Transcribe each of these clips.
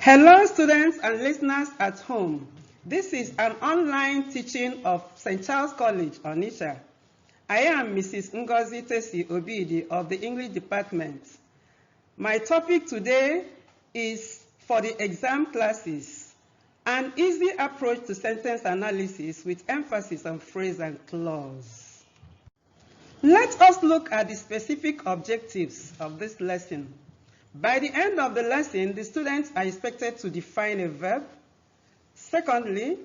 Hello, students and listeners at home. This is an online teaching of St. Charles College, Onitsha. I am Mrs. Ngozi Tesi Obidi of the English department. My topic today is for the exam classes, an easy approach to sentence analysis with emphasis on phrase and clause. Let us look at the specific objectives of this lesson. By the end of the lesson, the students are expected to define a verb. Secondly,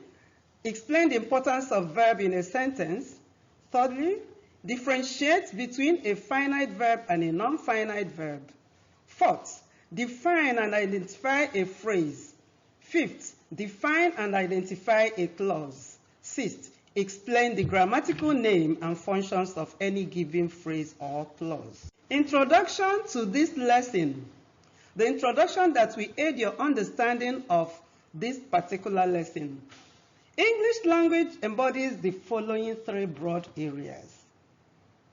explain the importance of verb in a sentence. Thirdly, differentiate between a finite verb and a non-finite verb. Fourth, define and identify a phrase. Fifth, define and identify a clause. Sixth, explain the grammatical name and functions of any given phrase or clause. Introduction to this lesson. The introduction that will aid your understanding of this particular lesson. English language embodies the following three broad areas.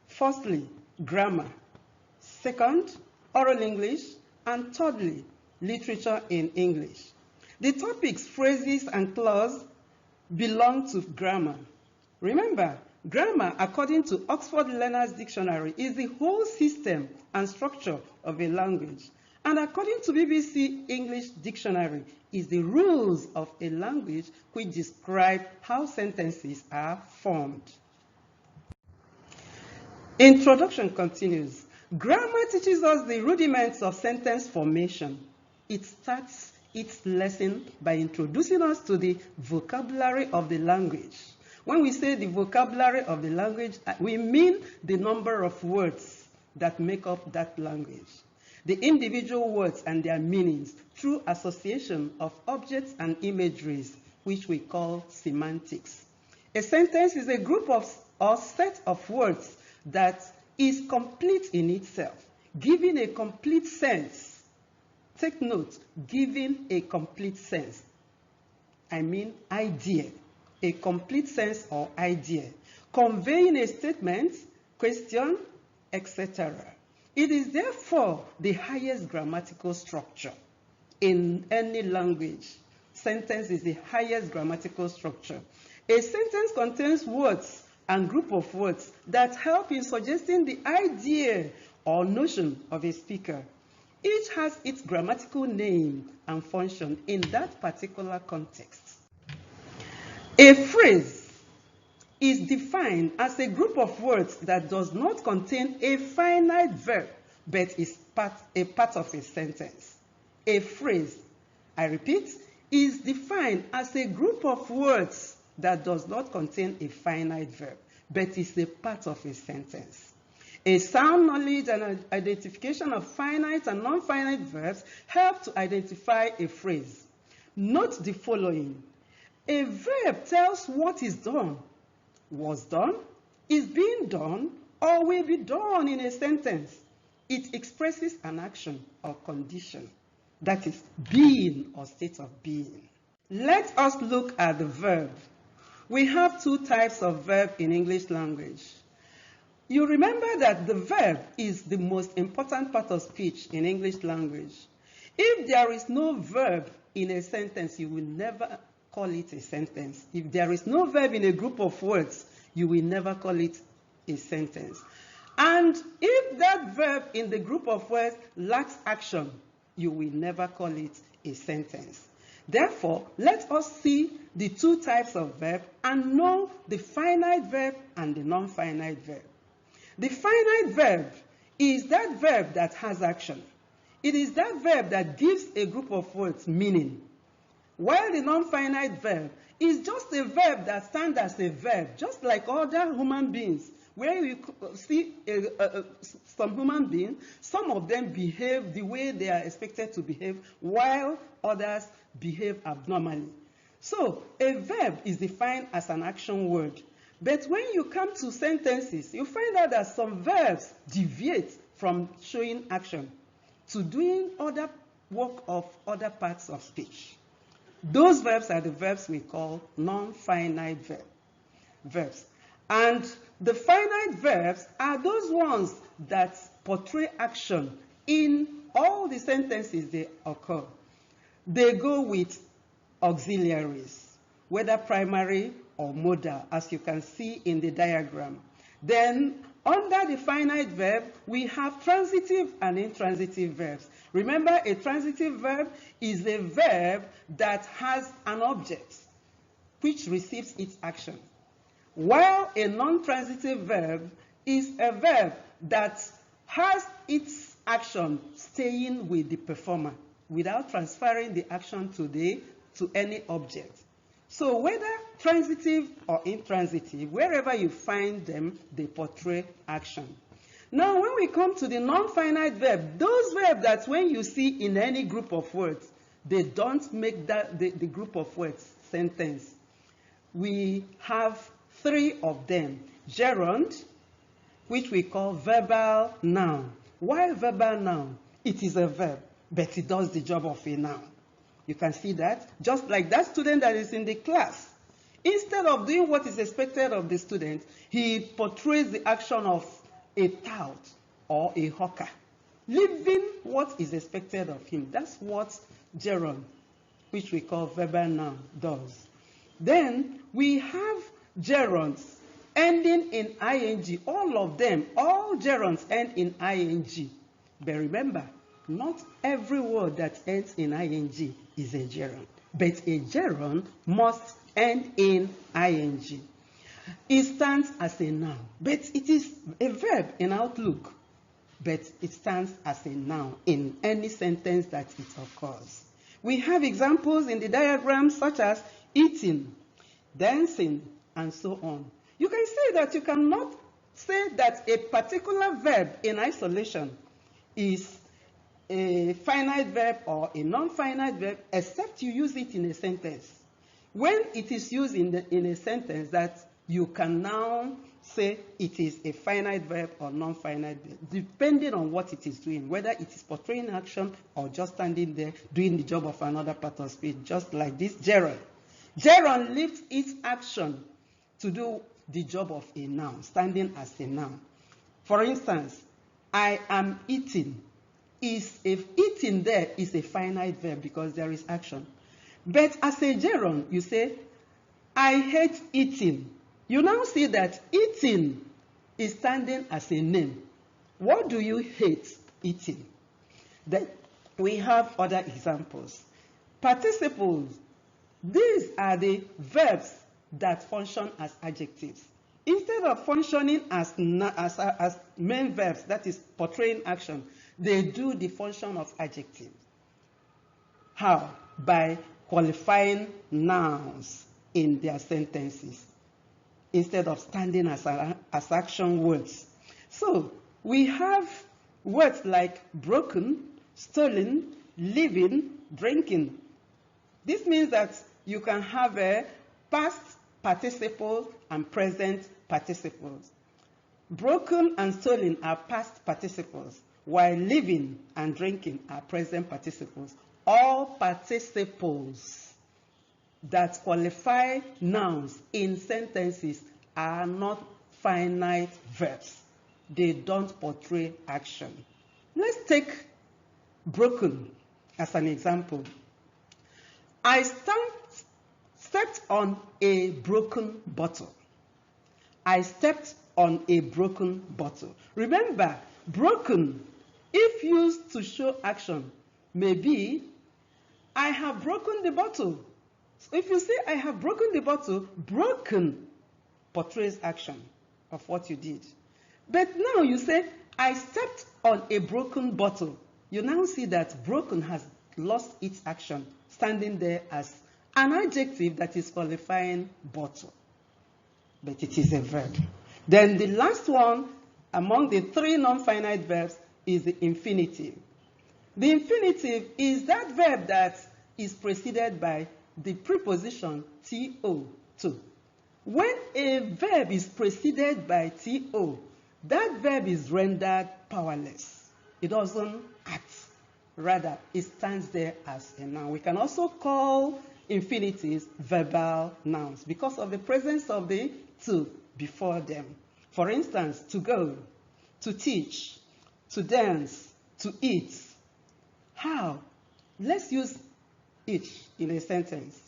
Firstly, grammar. Second, oral English. And thirdly, literature in English. The topics, phrases, and clause belong to grammar. Remember, grammar, according to Oxford Learner's Dictionary, is the whole system and structure of a language. And according to BBC English Dictionary, is the rules of a language which describe how sentences are formed. Introduction continues. Grammar teaches us the rudiments of sentence formation. It starts its lesson by introducing us to the vocabulary of the language. When we say the vocabulary of the language, we mean the number of words that make up that language. The individual words and their meanings through association of objects and imageries, which we call semantics. A sentence is a group of or set of words that is complete in itself, giving a complete sense. Take note, giving a complete sense. I mean idea, a complete sense or idea, conveying a statement, question, etc. It is therefore the highest grammatical structure in any language. Sentence is the highest grammatical structure. A sentence contains words and group of words that help in suggesting the idea or notion of a speaker. Each has its grammatical name and function in that particular context. A phrase is defined as a group of words that does not contain a finite verb, but is a part of a sentence. A phrase, I repeat, is defined as a group of words that does not contain a finite verb, but is a part of a sentence. A sound knowledge and identification of finite and non-finite verbs help to identify a phrase. Note the following. A verb tells what is done, was done, is being done, or will be done in a sentence. It expresses an action or condition, that is, being or state of being. Let us look at the verb. We have two types of verb in English language. You remember that the verb is the most important part of speech in English language. If there is no verb in a sentence, you will never call it a sentence. If there is no verb in a group of words, you will never call it a sentence. And if that verb in the group of words lacks action, you will never call it a sentence. Therefore, let us see the two types of verb and know the finite verb and the non-finite verb. The finite verb is that verb that has action. It is that verb that gives a group of words meaning. While the non-finite verb is just a verb that stands as a verb, just like other human beings. Where you see some human beings, some of them behave the way they are expected to behave, while others behave abnormally. So, a verb is defined as an action word. But when you come to sentences, you find out that some verbs deviate from showing action to doing other work of other parts of speech. Those verbs are the verbs we call non-finite verbs. And the finite verbs are those ones that portray action in all the sentences they occur. they go with auxiliaries, whether primary or modal, as you can see in the diagram. Then, under the finite verb, we have transitive and intransitive verbs. Remember, a transitive verb is a verb that has an object which receives its action, while a non-transitive verb is a verb that has its action staying with the performer without transferring the action to any object. So whether transitive or intransitive, wherever you find them, they portray action. Now, when we come to the non-finite verb, those verbs that when you see in any group of words, they don't make the group of words sentence. We have three of them. Gerund, which we call verbal noun. Why verbal noun? It is a verb, but it does the job of a noun. You can see that. Just like that student that is in the class. Instead of doing what is expected of the student, he portrays the action of a tout or a hawker, leaving what is expected of him. That's what gerund, which we call verbal noun, does. Then we have gerunds ending in ing. All of them, all gerunds end in ing. But remember, not every word that ends in ing is a gerund. But a gerund must end in ing. It stands as a noun, but it is a verb in Outlook. But it stands as a noun in any sentence that it occurs. We have examples in the diagram such as eating, dancing, and so on. You can say that you cannot say that a particular verb in isolation is a finite verb or a non-finite verb, except you use it in a sentence. When it is used in a sentence, that you can now say it is a finite verb or non-finite verb, depending on what it is doing, whether it is portraying action or just standing there doing the job of another part of speech, just like this gerund. Gerund lifts its action to do the job of a noun, standing as a noun. For instance, I am eating. Eating there is a finite verb because there is action. But as a gerund, you say, I hate eating. You now see that eating is standing as a name. What do you hate? Eating. Then we have other examples. Participles. These are the verbs that function as adjectives. Instead of functioning as main verbs, that is portraying action, they do the function of adjectives. How? By qualifying nouns in their sentences instead of standing as action words. So we have words like broken, stolen, living, drinking. This means that you can have a past participle and present participles. Broken and stolen are past participles, while living and drinking are present participles. All participles that qualify nouns in sentences are not finite verbs. They don't portray action. Let's take broken as an example. I stepped on a broken bottle. I stepped on a broken bottle. Remember, broken, if used to show action, may be, I have broken the bottle. So if you say, I have broken the bottle, broken portrays action of what you did. But now you say, I stepped on a broken bottle. You now see that broken has lost its action, standing there as an adjective that is qualifying bottle. But it is a verb. Then the last one among the three non-finite verbs is the infinitive. The infinitive is that verb that is preceded by the preposition to, to. When a verb is preceded by to, that verb is rendered powerless. It doesn't act. Rather, it stands there as a noun. We can also call infinitives verbal nouns because of the presence of the to before them. For instance, to go, to teach, to dance, to eat. How? Let's use each in a sentence.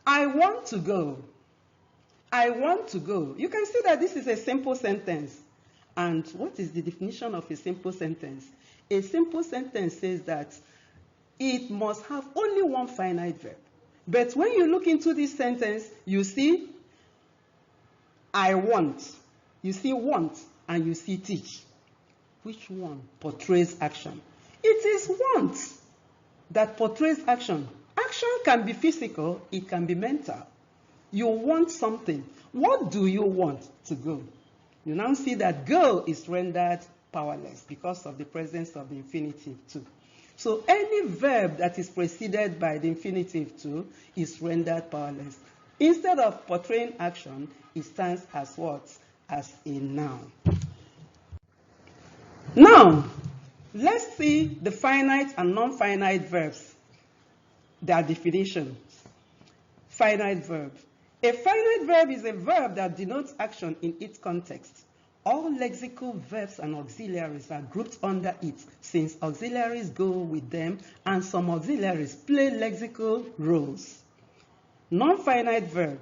I want to go. I want to go. You can see that this is a simple sentence. And what is the definition of a simple sentence? A simple sentence says that it must have only one finite verb. But when you look into this sentence, you see I want, you see want, and you see teach. Which one portrays action? It is want that portrays action. Action can be physical, it can be mental. You want something. What do you want to go? You now see that go is rendered powerless because of the presence of the infinitive too. So any verb that is preceded by the infinitive too is rendered powerless. Instead of portraying action, it stands as what? As a noun. Now, let's see the finite and non-finite verbs, their definitions. Finite verb. A finite verb is a verb that denotes action in its context. All lexical verbs and auxiliaries are grouped under it, since auxiliaries go with them and some auxiliaries play lexical roles. Non-finite verb.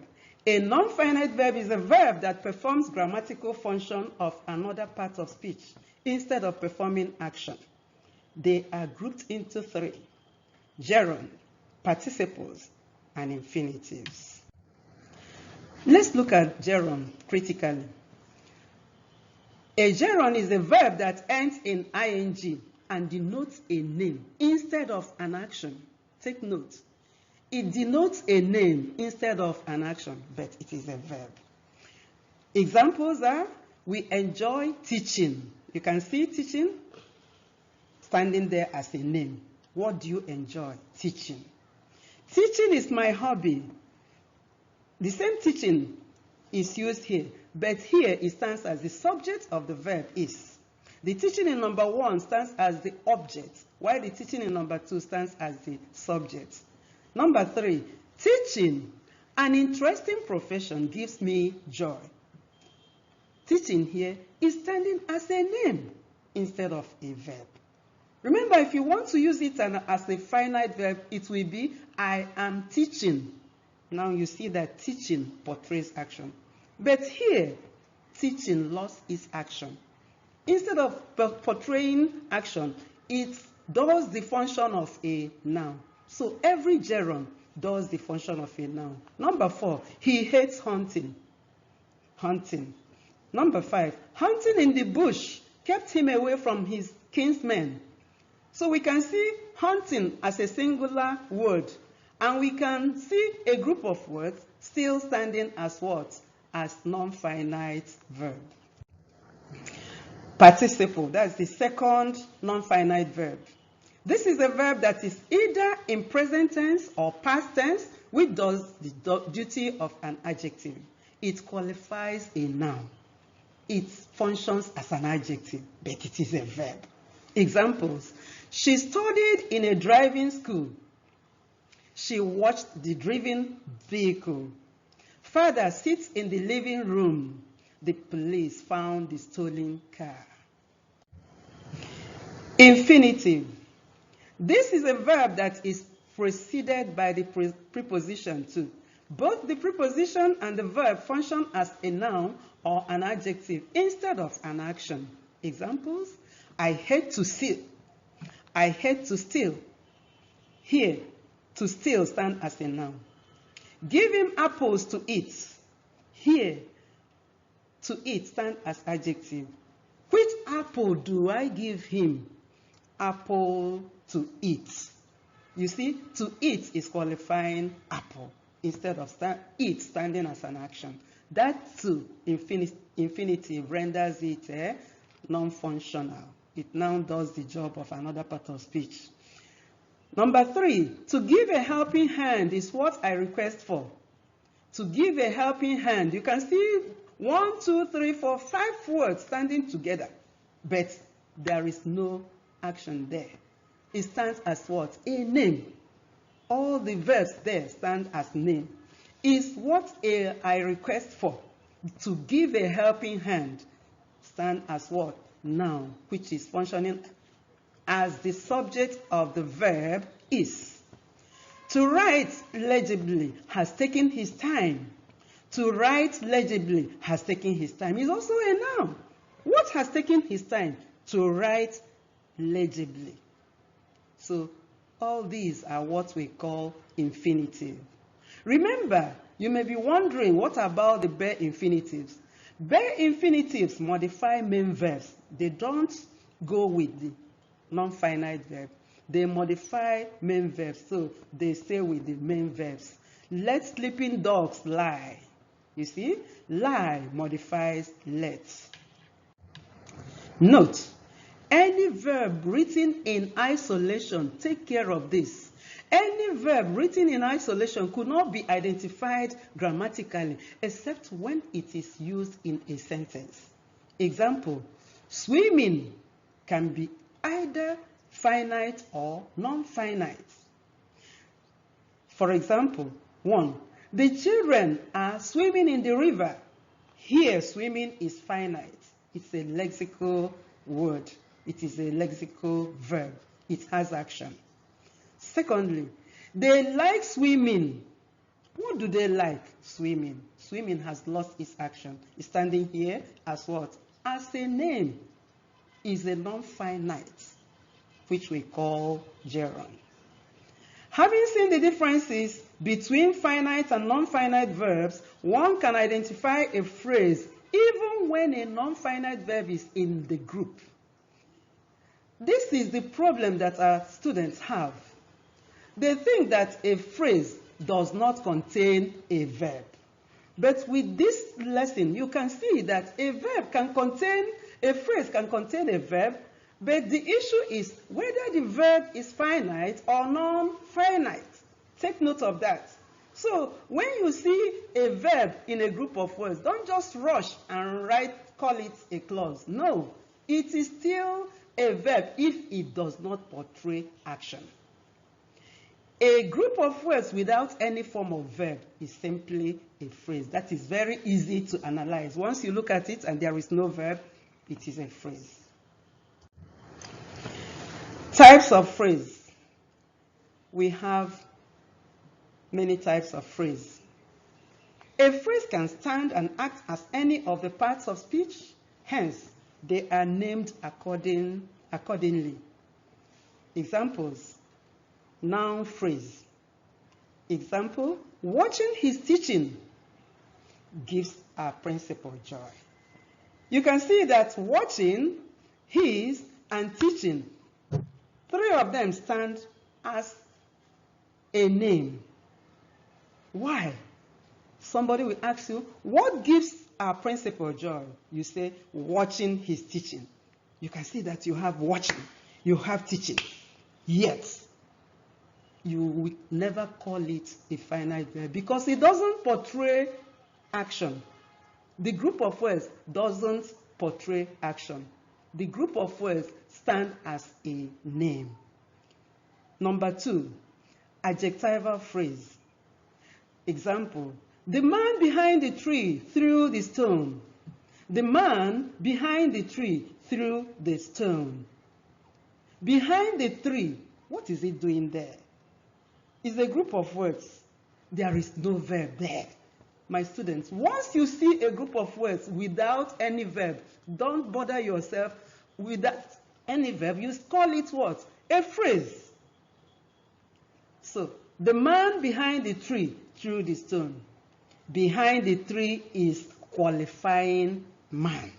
A non-finite verb is a verb that performs grammatical function of another part of speech instead of performing action. They are grouped into three: gerund, participles, and infinitives. Let's look at gerund critically. A gerund is a verb that ends in ing and denotes a name instead of an action. Take note. It denotes a name instead of an action, but it is a verb. Examples are, we enjoy teaching. You can see teaching standing there as a name. What do you enjoy? Teaching. Teaching is my hobby. The same teaching is used here, but here it stands as the subject of the verb is. The teaching in number 1 stands as the object, while the teaching in number 2 stands as the subject. Number 3, teaching, an interesting profession, gives me joy. Teaching here is standing as a name instead of a verb. Remember, if you want to use it as a finite verb, it will be, I am teaching. Now you see that teaching portrays action. But here, teaching lost its action. Instead of portraying action, it does the function of a noun. So every gerund does the function of a noun. Number 4, he hates hunting. Hunting. Number 5, hunting in the bush kept him away from his kinsmen. So we can see hunting as a singular word, and we can see a group of words still standing as what? As non-finite verb. Participle, that's the second non-finite verb. This is a verb that is either in present tense or past tense, which does the duty of an adjective. It qualifies a noun. It functions as an adjective, but it is a verb. Examples: she studied in a driving school. She watched the driven vehicle. Father sits in the living room. The police found the stolen car. Infinitive. This is a verb that is preceded by the preposition to. Both the preposition and the verb function as a noun or an adjective instead of an action. Examples: I hate to steal. I hate to steal. Here, to steal stands as a noun. Give him apples to eat. Here, to eat stands as adjective. Which apple do I give him? Apple to eat. You see, to eat is qualifying apple instead of eat standing as an action. That to infinitive renders it non-functional. It now does the job of another part of speech. Number 3, to give a helping hand is what I request for. To give a helping hand, you can see 1, 2, 3, 4, 5 words standing together, but there is no action there. It stands as what? A name. All the verbs there stand as name. Is what I request for. To give a helping hand stand as what? Noun, which is functioning as the subject of the verb is. To write legibly has taken his time. To write legibly has taken his time is also a noun. What has taken his time? To write legibly. So all these are what we call infinitive. Remember, you may be wondering, what about the bare infinitives? Bare infinitives modify main verbs. They don't go with the non-finite verb. They modify main verbs, so they stay with the main verbs. Let sleeping dogs lie. You see, lie modifies let. Note, any verb written in isolation, take care of this. Any verb written in isolation could not be identified grammatically except when it is used in a sentence. Example, swimming can be either finite or non-finite. For example, 1. The children are swimming in the river. Here, swimming is finite. It's a lexical word. It is a lexical verb. It has action. Secondly, they like swimming. What do they like? Swimming. Swimming has lost its action. It's standing here as what? As a name. Is a non-finite, which we call gerund. Having seen the differences between finite and non-finite verbs, one can identify a phrase even when a non-finite verb is in the group. This is the problem that our students have. They think that a phrase does not contain a verb. But with this lesson, you can see that a phrase can contain a verb, but the issue is whether the verb is finite or non-finite. Take note of that. So when you see a verb in a group of words, don't just rush and call it a clause. No, it is still a verb if it does not portray action. A group of words without any form of verb is simply a phrase. That is very easy to analyze. Once you look at it and there is no verb, it is a phrase. Types of phrase. We have many types of phrase. A phrase can stand and act as any of the parts of speech. Hence, they are named accordingly. Examples. Noun phrase. Example, watching his teaching gives our principal joy. You can see that watching, his, and teaching, three of them stand as a name. Why? Somebody will ask you, what gives our principal joy? You say, watching his teaching. You can see that you have watching, you have teaching, yet you will never call it a finite verb because it doesn't portray action. The group of words doesn't portray action. The group of words stand as a name. Number 2, adjectival phrase. Example, the man behind the tree threw the stone. The man behind the tree threw the stone. Behind the tree, what is it doing there? It's a group of words. There is no verb there. My students, once you see a group of words without any verb, don't bother yourself without any verb. You call it what? A phrase. So, the man behind the tree threw the stone. Behind the tree is qualifying man.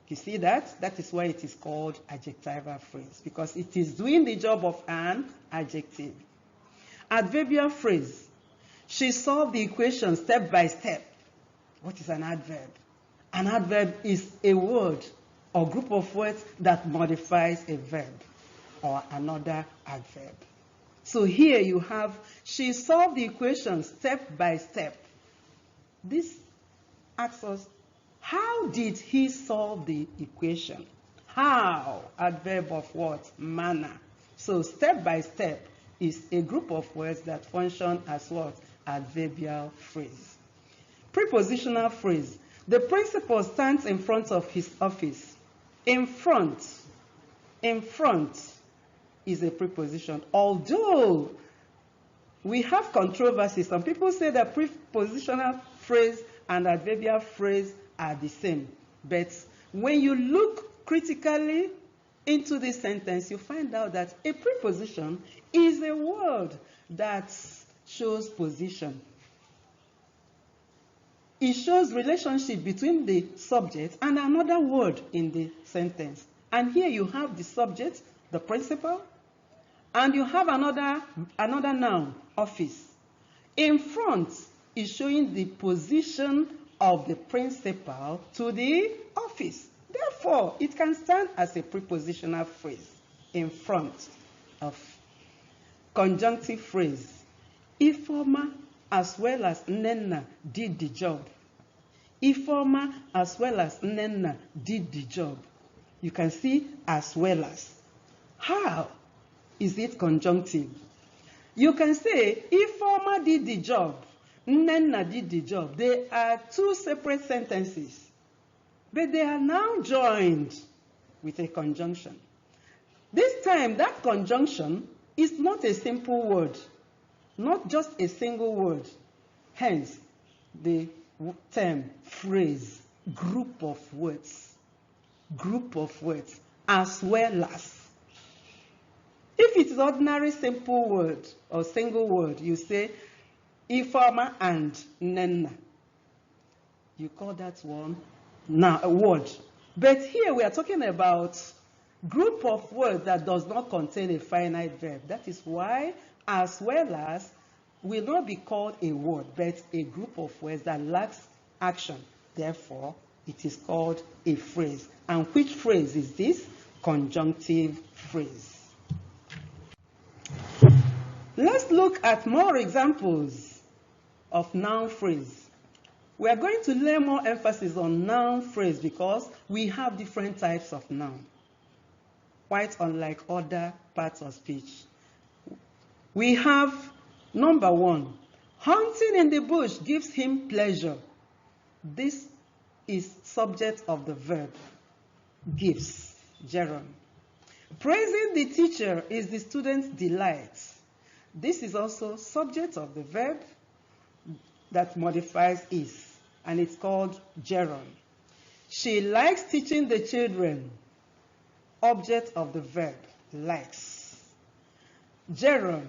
You see that? That is why it is called adjectival phrase, because it is doing the job of an adjective. Adverbial phrase. She solved the equation step by step. What is an adverb? An adverb is a word or group of words that modifies a verb or another adverb. So here you have, she solved the equation step by step. This asks us, how did he solve the equation? How? Adverb of what? Manner. So step by step is a group of words that function as what? Adverbial phrase. Prepositional phrase. The principal stands in front of his office. In front. In front is a preposition. Although we have controversy. Some people say that prepositional phrase and adverbial phrase are the same. But when you look critically into this sentence, you find out that a preposition is a word that shows position. It shows relationship between the subject and another word in the sentence. And here you have the subject, the principal, and you have another noun, office. In front is showing the position of the principal to the office. Therefore, it can stand as a prepositional phrase in front of. Conjunctive phrase. Ifeoma as well as Nnenna did the job. Ifeoma as well as Nnenna did the job. You can see as well as. How is it conjunctive? You can say Ifeoma did the job, Nnenna did the job. They are two separate sentences, but they are now joined with a conjunction. This time, that conjunction is not a simple word, not just a single word. Hence, the term, phrase, group of words, as well as. If it's ordinary simple word or single word, you say Ifeoma and Nnenna. You call that one now a word. But here we are talking about group of words that does not contain a finite verb. That is why as well as will not be called a word, but a group of words that lacks action. Therefore, it is called a phrase. And which phrase is this? Conjunctive phrase. Let's look at more examples of noun phrase. We are going to lay more emphasis on noun phrase because we have different types of noun, quite unlike other parts of speech. We have number one, hunting in the bush gives him pleasure. This is subject of the verb gives, gerund. Praising the teacher is the student's delight. This is also subject of the verb that modifies is, and it's called gerund. She likes teaching the children. Object of the verb, likes. Gerund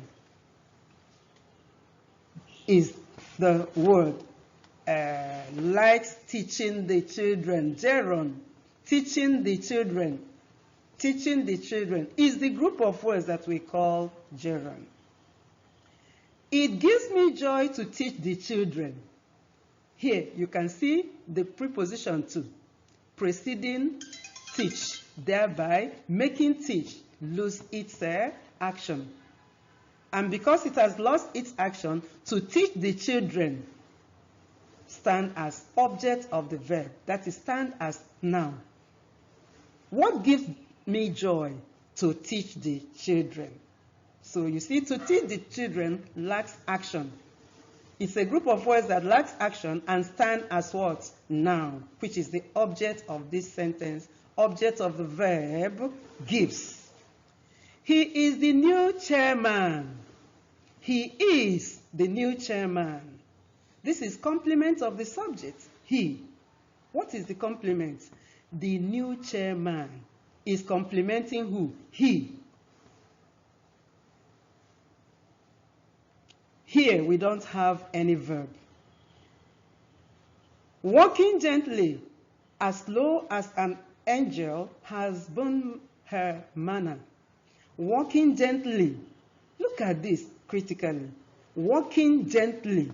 is the word likes teaching the children. Gerund, teaching the children. Teaching the children is the group of words that we call gerund. It gives me joy to teach the children. Here you can see the preposition to, preceding teach, thereby making teach lose its action. And because it has lost its action, to teach the children stand as object of the verb, that is stand as noun. What gives me joy? To teach the children. So you see, to teach the children lacks action. It's a group of words that lacks action and stand as what? Noun, which is the object of this sentence. Object of the verb gives. He is the new chairman. He is the new chairman. This is complement of the subject, he. What is the complement? The new chairman is complementing who? He. Here we don't have any verb. Walking gently, as low as an angel has been her manner. Walking gently. Look at this critically. Walking gently.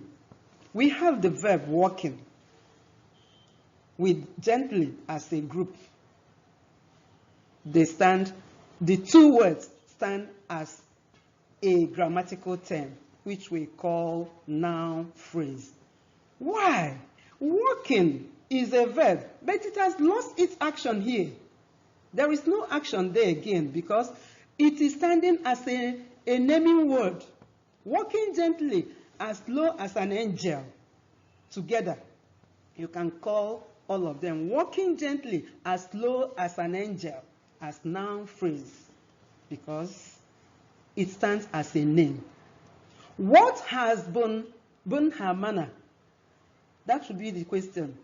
We have the verb walking with gently as a group. The two words stand as a grammatical term, which we call noun phrase. Why? Walking is a verb, but it has lost its action here. There is no action there again because it is standing as a naming word. Walking gently, as low as an angel. Together, you can call all of them. Walking gently, as low as an angel, as noun phrase, because it stands as a name. What has been her manner? That should be the question.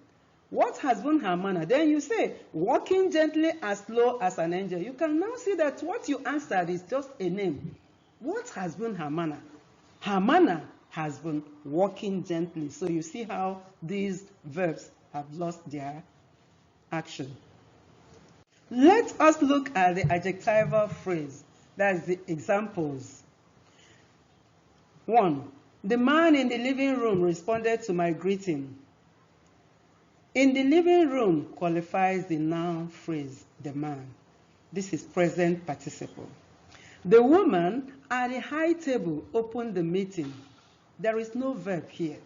What has been her manner? Then you say, walking gently as slow as an angel. You can now see that what you answered is just a name. What has been her manner? Her manner has been walking gently. So you see how these verbs have lost their action. Let us look at the adjectival phrase. That's the examples. 1. The man in the living room responded to my greeting. In the living room qualifies the noun phrase, the man. This is present participle. The woman at the high table opened the meeting. There is no verb here.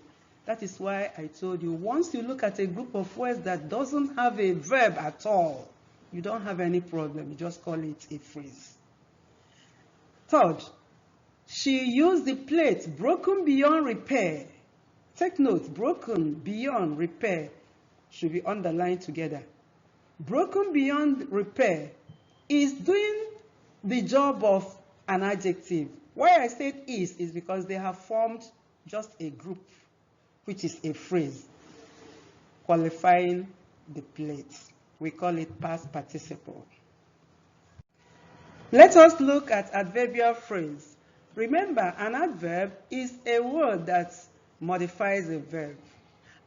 That is why I told you, once you look at a group of words that doesn't have a verb at all, you don't have any problem. You just call it a phrase. 3rd, she used the plate broken beyond repair. Take note, broken beyond repair should be underlined together. Broken beyond repair is doing the job of an adjective. Why I said is because they have formed just a group, which is a phrase, qualifying the plate. We call it past participle. Let us look at adverbial phrase. Remember, an adverb is a word that modifies a verb.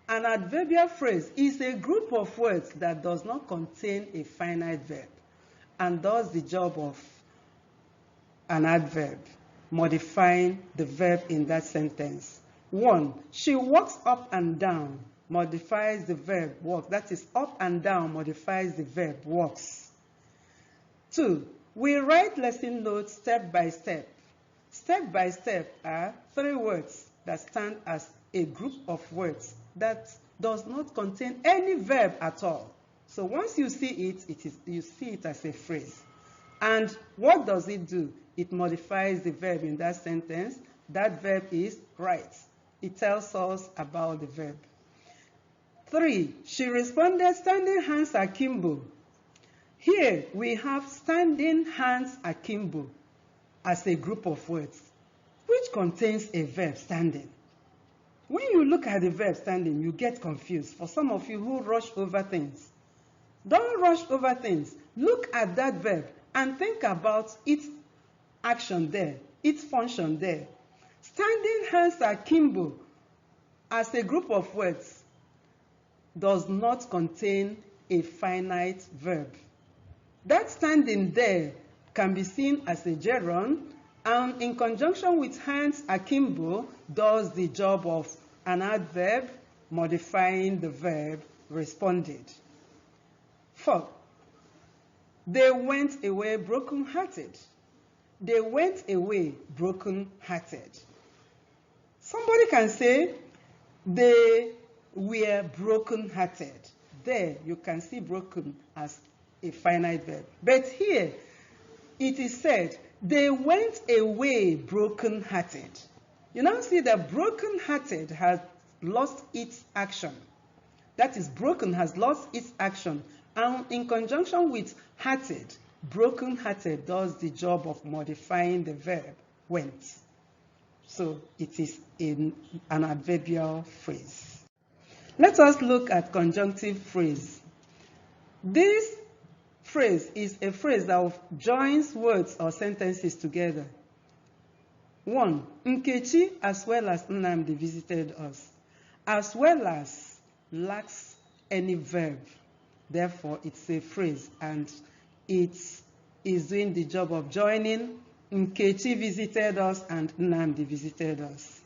An adverbial phrase is a group of words that does not contain a finite verb and does the job of an adverb, modifying the verb in that sentence. 1. She walks up and down, modifies the verb walk. That is, up and down modifies the verb walks. 2. We write lesson notes step by step. Step by step are 3 words that stand as a group of words that does not contain any verb at all. So once you see it, you see it as a phrase. And what does it do? It modifies the verb in that sentence. That verb is write. It tells us about the verb. 3. She responded, standing hands akimbo. Here we have standing hands akimbo as a group of words, which contains a verb, standing. When you look at the verb standing, you get confused. For some of you who rush over things, don't rush over things. Look at that verb and think about its action there, its function there. Standing hands akimbo as a group of words does not contain a finite verb. That standing there can be seen as a gerund, and in conjunction with hands akimbo does the job of an adverb modifying the verb responded. 4. They went away broken-hearted. They went away broken-hearted. Somebody can say they were broken-hearted. There you can see broken as a finite verb. But here it is said they went away broken-hearted. You now see that broken-hearted has lost its action. That is, broken has lost its action. And in conjunction with hearted, broken-hearted does the job of modifying the verb went. So it is an adverbial phrase. Let us look at conjunctive phrase. This phrase is a phrase that joins words or sentences together. 1. Nkechi as well as Nnamdi visited us. As well as lacks any verb. Therefore, it's a phrase and it is doing the job of joining Nkechi visited us and Nnamdi visited us.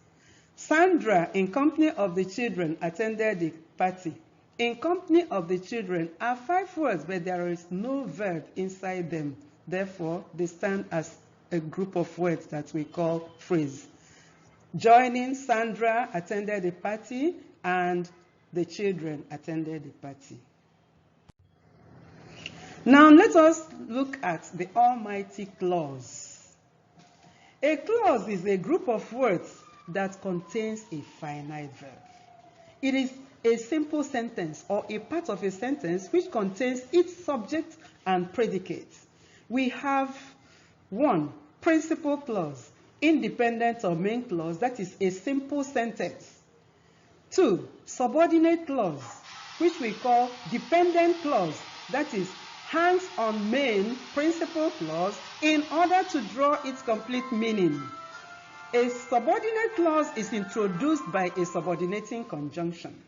Sandra, in company of the children, attended the party. In company of the children are 5 words, but there is no verb inside them. Therefore, they stand as a group of words that we call phrase. Joining, Sandra attended the party and the children attended the party. Now let us look at the almighty clause. A clause is a group of words that contains a finite verb. It is a simple sentence or a part of a sentence which contains its subject and predicate. We have 1. Principal clause. independent of main clause, that is a simple sentence. 2, subordinate clause, which we call dependent clause, that is hangs on main principal clause in order to draw its complete meaning. A subordinate clause is introduced by a subordinating conjunction,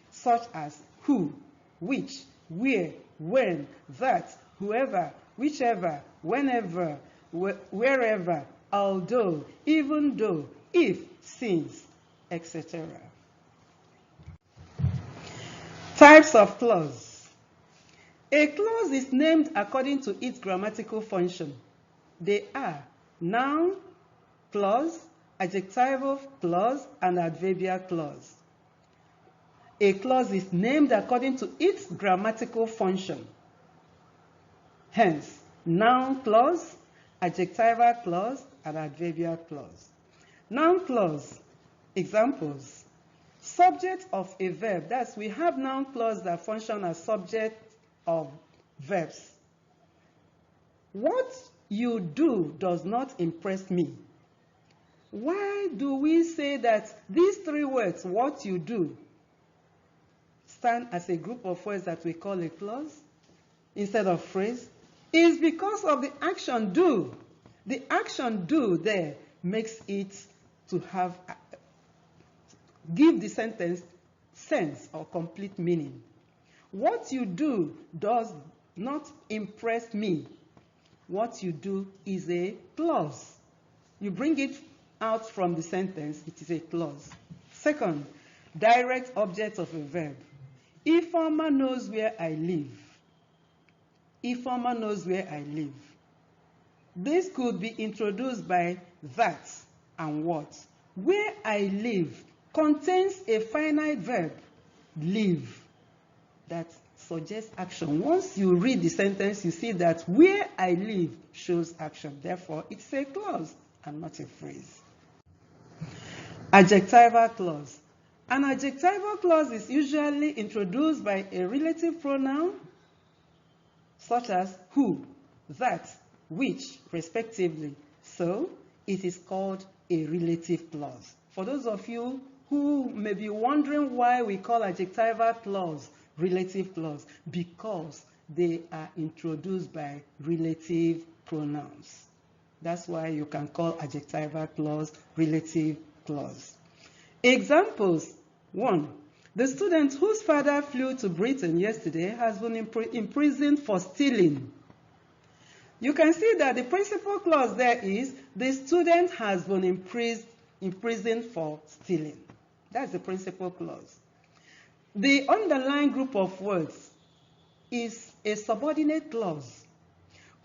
such as who, which, where, when, that, whoever, whichever, whenever, wherever, although, even though, if, since, etc. Types of clause. A clause is named according to its grammatical function. They are noun clause, adjectival clause, and adverbial clause. A clause is named according to its grammatical function. Hence, noun clause, adjectival clause, and adverbial clause. Noun clause, examples. Subject of a verb, that's we have noun clause that function as subject of verbs. What you do does not impress me. Why do we say that these three words, what you do, stand as a group of words that we call a clause instead of phrase? Is because of the action do. The action do there makes it to have, give the sentence sense or complete meaning. What you do does not impress me. What you do is a clause. You bring it out from the sentence, it is a clause. Second, direct object of a verb. Ifeoma knows where I live. Ifeoma knows where I live. This could be introduced by that and what. Where I live contains a finite verb, live, that suggests action. Once you read the sentence, you see that where I live shows action. Therefore, it's a clause and not a phrase. Adjectival clause. An adjectival clause is usually introduced by a relative pronoun, such as who, that, which, respectively. So, it is called a relative clause. For those of you who may be wondering why we call adjectival clause relative clause, because they are introduced by relative pronouns. That's why you can call adjectival clause relative clause. Examples. 1. The student whose father flew to Britain yesterday has been imprisoned for stealing. You can see that the principal clause there is the student has been imprisoned for stealing. That's the principal clause. The underlying group of words is a subordinate clause.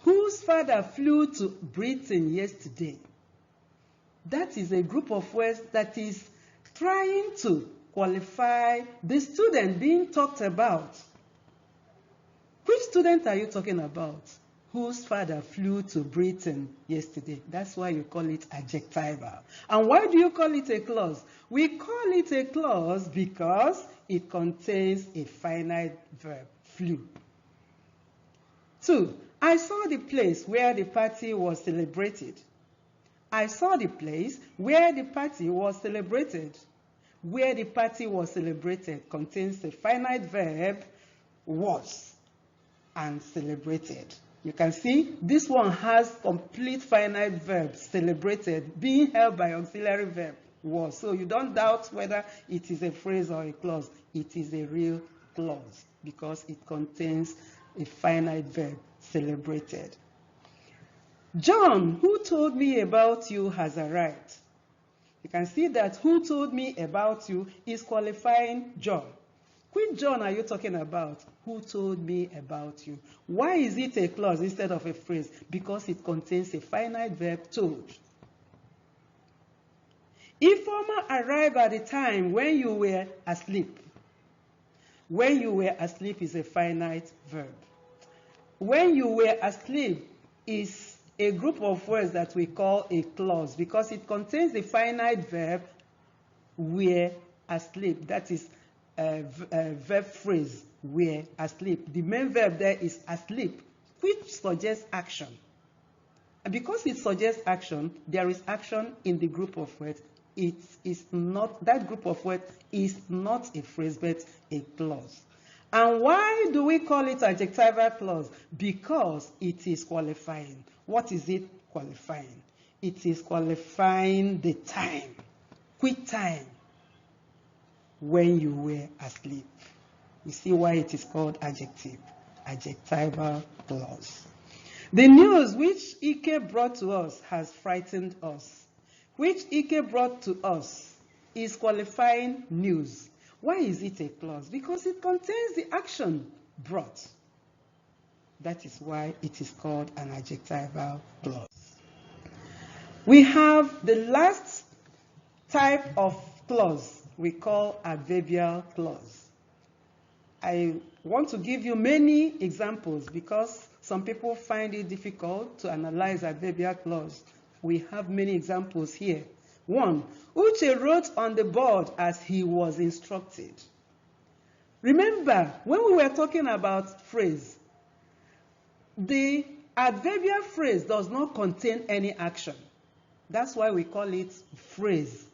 Whose father flew to Britain yesterday? That is a group of words that is trying to qualify the student being talked about. Which student are you talking about? Whose father flew to Britain yesterday? That's why you call it adjectival. And why do you call it a clause? We call it a clause because it contains a finite verb, flew. 2. I saw the place where the party was celebrated. I saw the place where the party was celebrated. Where the party was celebrated contains the finite verb was and celebrated. You can see this one has complete finite verb, celebrated, being held by auxiliary verb was. So you don't doubt whether it is a phrase or a clause. It is a real clause because it contains a finite verb, celebrated. John, who told me about you, has arrived. You can see that who told me about you is qualifying John. Which John are you talking about? Who told me about you? Why is it a clause instead of a phrase? Because it contains a finite verb, told. Ifeoma arrived at the time when you were asleep. When you were asleep is a finite verb. When you were asleep is a group of words that we call a clause because it contains the finite verb were asleep. That is a verb phrase, were asleep. The main verb there is asleep, which suggests action. Because it suggests action, there is action in the group of words. It is not, that group of words is not a phrase, but a clause. And why do we call it adjectival clause? Because it is qualifying. What is it qualifying? It is qualifying the time, quick time, when you were asleep. You see why it is called adjectival clause. The news which Ike brought to us has frightened us. Which Ike brought to us is qualifying news. Why is it a clause? Because it contains the action brought. That is why it is called an adjectival clause. We have the last type of clause we call adverbial clause. I want to give you many examples because some people find it difficult to analyze adverbial clause. We have many examples here. 1. Uche wrote on the board as he was instructed. Remember, when we were talking about phrase, the adverbial phrase does not contain any action. That's why we call it phrase.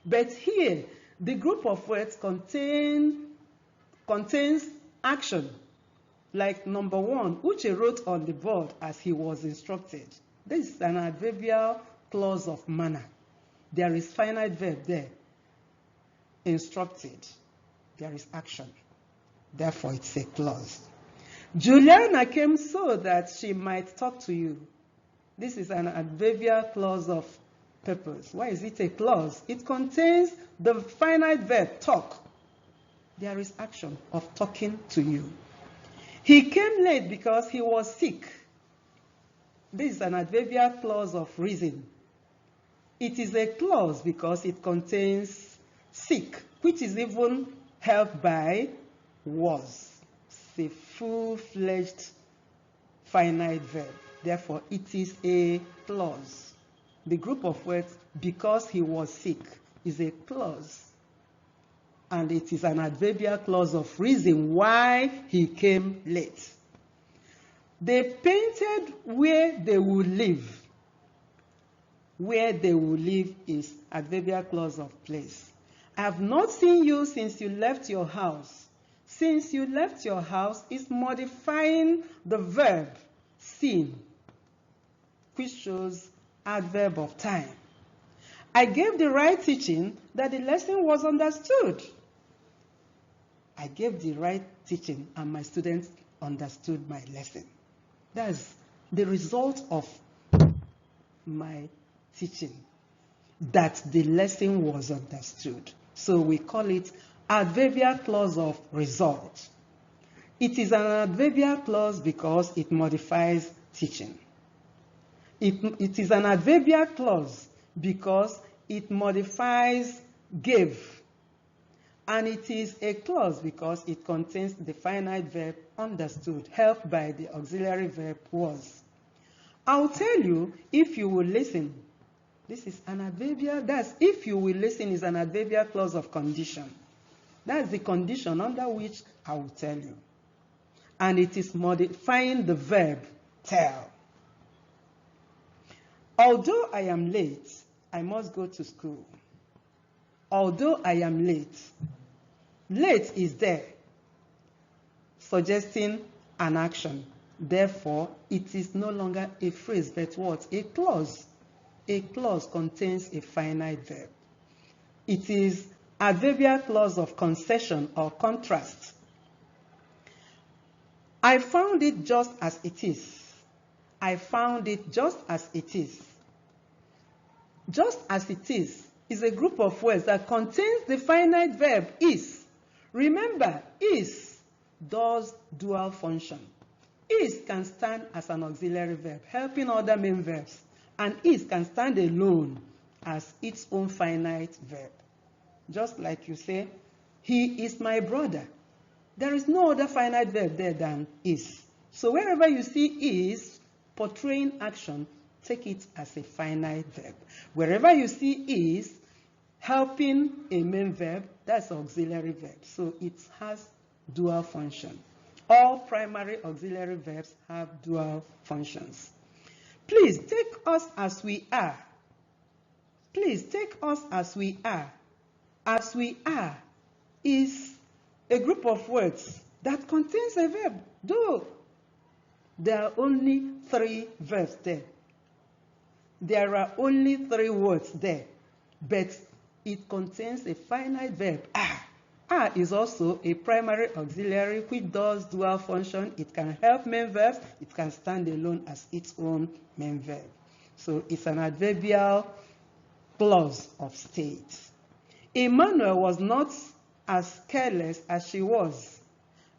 But here, the group of words contains action. Like number 1, Uche wrote on the board as he was instructed. This is an adverbial clause of manner. There is finite verb there. Instructed. There is action. Therefore, it's a clause. Juliana came so that she might talk to you. This is an adverbial clause of purpose. Why is it a clause? It contains the finite verb talk. There is action of talking to you. He came late because he was sick. This is an adverbial clause of reason. It is a clause because it contains sick, which is even helped by was. It's a full-fledged finite verb. Therefore, it is a clause. The group of words, because he was sick, is a clause. And it is an adverbial clause of reason why he came late. They painted where they would live. Where they will live is adverbial clause of place. I have not seen you since you left your house. Since you left your house is modifying the verb seen, which shows adverb of time. I gave the right teaching that the lesson was understood. I gave the right teaching and my students understood my lesson. That's the result of my teaching, that the lesson was understood. So we call it adverbial clause of result. It is an adverbial clause because it modifies teaching. It is an adverbial clause because it modifies gave. And it is a clause because it contains the finite verb understood, helped by the auxiliary verb was. I'll tell you if you will listen. This is an adverbial, that's if you will listen is an adverbial clause of condition. That's the condition under which I will tell you. And it is modifying the verb tell. Although I am late, I must go to school. Although I am late. Late is there, suggesting an action. Therefore, it is no longer a phrase, but what? A clause. A clause contains a finite verb. It is adverbial clause of concession or contrast. I found it just as it is. I found it just as it is. Just as it is a group of words that contains the finite verb is. Remember, is does dual function. Is can stand as an auxiliary verb, helping other main verbs. And is can stand alone as its own finite verb. Just like you say, he is my brother. There is no other finite verb there than is. So wherever you see is portraying action, take it as a finite verb. Wherever you see is helping a main verb, that's auxiliary verb. So it has dual function. All primary auxiliary verbs have dual functions. Please take us as we are. Please take us as we are. As we are is a group of words that contains a verb, though there are only 3 verbs there. There are only 3 words there, but it contains a finite verb, are. Are is also a primary auxiliary which does dual function. It can help main verbs. It can stand alone as its own main verb. So it's an adverbial clause of state. Emmanuel was not as careless as she was.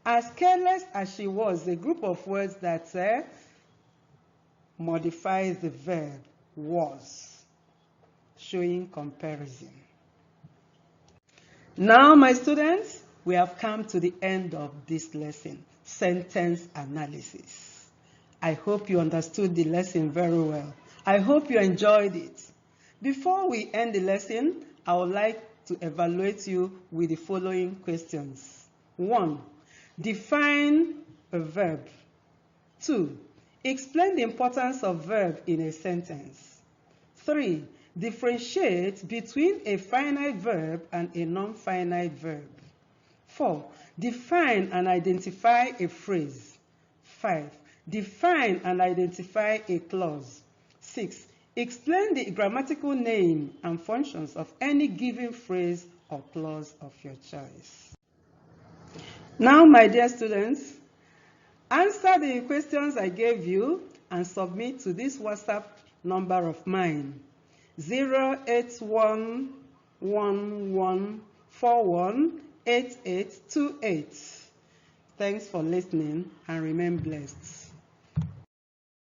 As careless as she was, a group of words that modifies the verb was, showing comparison. Now, my students, we have come to the end of this lesson, sentence analysis. I hope you understood the lesson very well. I hope you enjoyed it. Before we end the lesson, I would like to evaluate you with the following questions. 1. Define a verb. 2. Explain the importance of verb in a sentence. 3. Differentiate between a finite verb and a non-finite verb. 4. Define and identify a phrase. 5. Define and identify a clause. 6. Explain the grammatical name and functions of any given phrase or clause of your choice. Now, my dear students, answer the questions I gave you and submit to this WhatsApp number of mine, 08111418828. Thanks for listening and remain blessed.